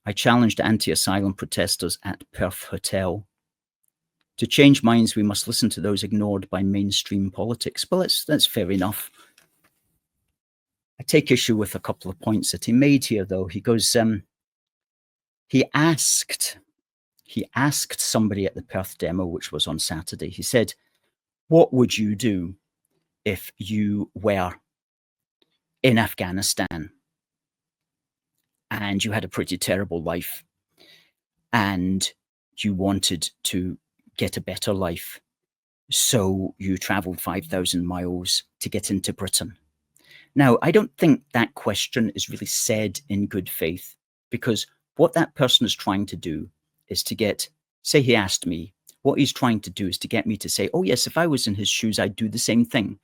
I challenged anti-asylum protesters at Perth Hotel. To change minds, we must listen to those ignored by mainstream politics. Well, that's fair enough. I take issue with a couple of points that he made here, though. He goes, he asked somebody at the Perth demo, which was on Saturday, he said, what would you do if you were in Afghanistan and you had a pretty terrible life and you wanted to get a better life? So you traveled 5,000 miles to get into Britain. Now, I don't think that question is really said in good faith, because what that person is trying to do is to get, say he asked me, what he's trying to do is to get me to say, oh yes, if I was in his shoes, I'd do the same thing.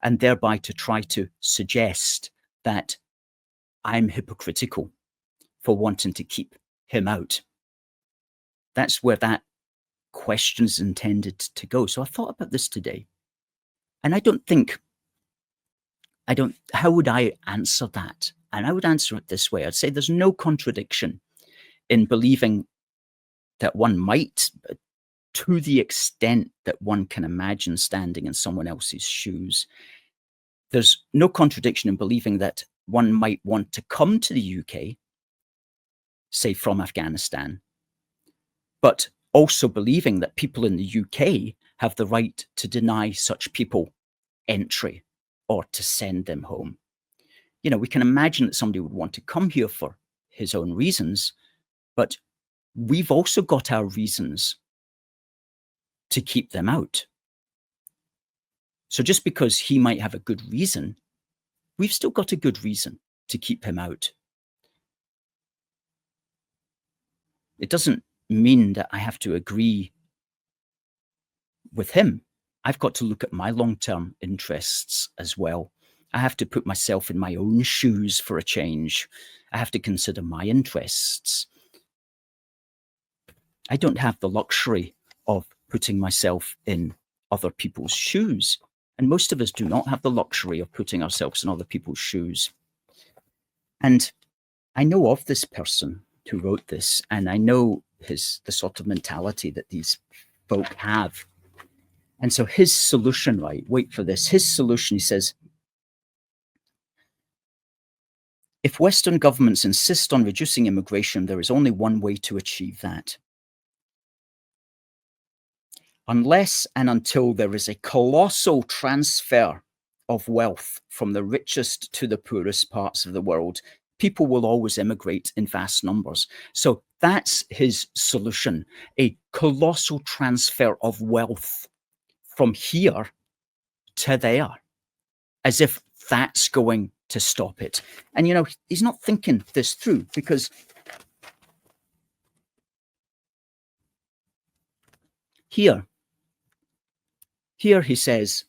And thereby to try to suggest that I'm hypocritical for wanting to keep him out. That's where that question is intended to go. So I thought about this today, and how would I answer that? And I would answer it this way. I'd say there's no contradiction in believing that one might, to the extent that one can imagine standing in someone else's shoes. There's no contradiction in believing that one might want to come to the UK, say from Afghanistan, but also believing that people in the UK have the right to deny such people entry or to send them home. You know, we can imagine that somebody would want to come here for his own reasons, but we've also got our reasons to keep them out. So just because he might have a good reason, we've still got a good reason to keep him out. It doesn't mean that I have to agree with him. I've got to look at my long-term interests as well. I have to put myself in my own shoes for a change. I have to consider my interests. I don't have the luxury of putting myself in other people's shoes. And most of us do not have the luxury of putting ourselves in other people's shoes. And I know of this person who wrote this, and I know the sort of mentality that these folk have. And so his solution, right, wait for this, his solution, he says, if Western governments insist on reducing immigration, there is only one way to achieve that. Unless and until there is a colossal transfer of wealth from the richest to the poorest parts of the world, people will always immigrate in vast numbers. So that's his solution, a colossal transfer of wealth from here to there, as if that's going to stop it. And, you know, he's not thinking this through, because here he says,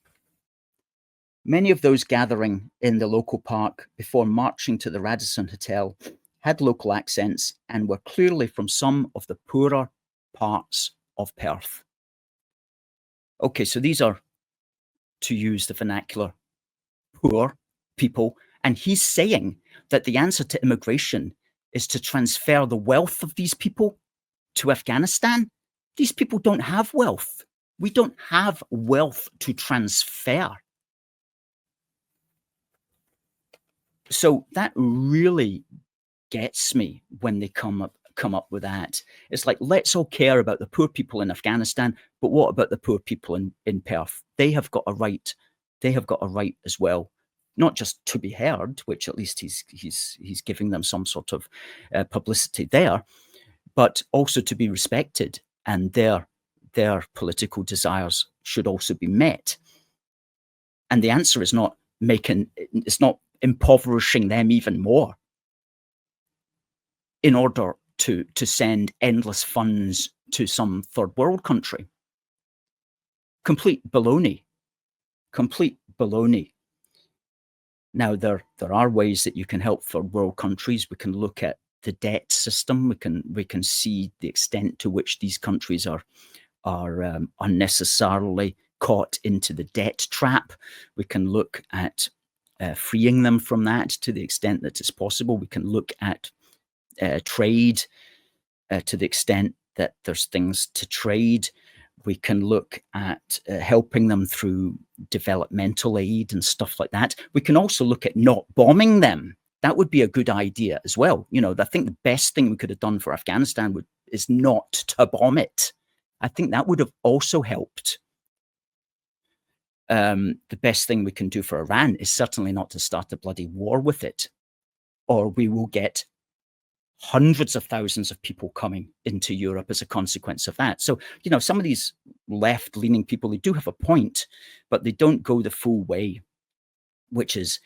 many of those gathering in the local park before marching to the Radisson Hotel had local accents and were clearly from some of the poorer parts of Perth. Okay, so these are, to use the vernacular, poor people. And he's saying that the answer to immigration is to transfer the wealth of these people to Afghanistan. These people don't have wealth. We don't have wealth to transfer. So that really gets me when they come up with that. It's like, let's all care about the poor people in Afghanistan, but what about the poor people in Perth? They have got a right. They have got a right as well, not just to be heard, which at least he's giving them some sort of publicity there, but also to be respected, and their political desires should also be met. And the answer is not impoverishing them even more in order to send endless funds to some third world country. Complete baloney. Now, there are ways that you can help third world countries. We can look at the debt system. We can see the extent to which these countries are unnecessarily caught into the debt trap. We can look at freeing them from that to the extent that it's possible. We can look at trade to the extent that there's things to trade. We can look at helping them through developmental aid and stuff like that. We can also look at not bombing them. That would be a good idea as well. I think the best thing we could have done for Afghanistan is not to bomb it. I think that would have also helped. The best thing we can do for Iran is certainly not to start a bloody war with it, or we will get hundreds of thousands of people coming into Europe as a consequence of that. So, some of these left-leaning people, they do have a point, but they don't go the full way, which is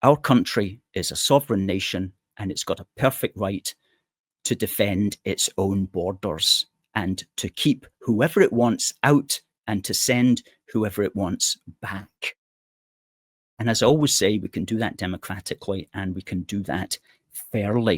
our country is a sovereign nation and it's got a perfect right to defend its own borders and to keep whoever it wants out and to send whoever it wants back. And as I always say, we can do that democratically and we can do that fairly.